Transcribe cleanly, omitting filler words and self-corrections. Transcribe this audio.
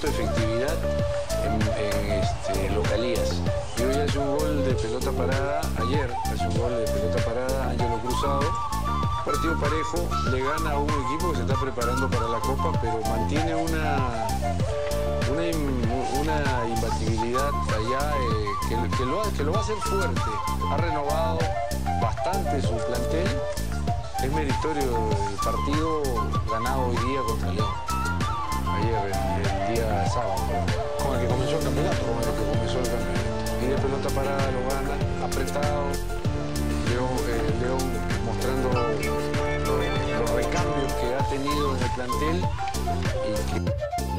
punto de efectividad en localías. Y hoy hace un gol de pelota parada, ayer hace un gol de pelota parada, Ángelo Cruzado. Partido parejo, le gana a un equipo que se está preparando para la Copa, pero mantiene una imbatibilidad allá que lo va a hacer fuerte. Ha renovado bastante su plantel. Es meritorio el partido ganado hoy día contra León. Ayer, el día sábado. Con el que comenzó el campeonato. Con el que comenzó el campeonato. Y de pelota parada lo gana, apretado. León mostrando los recambios que ha tenido en el plantel y que...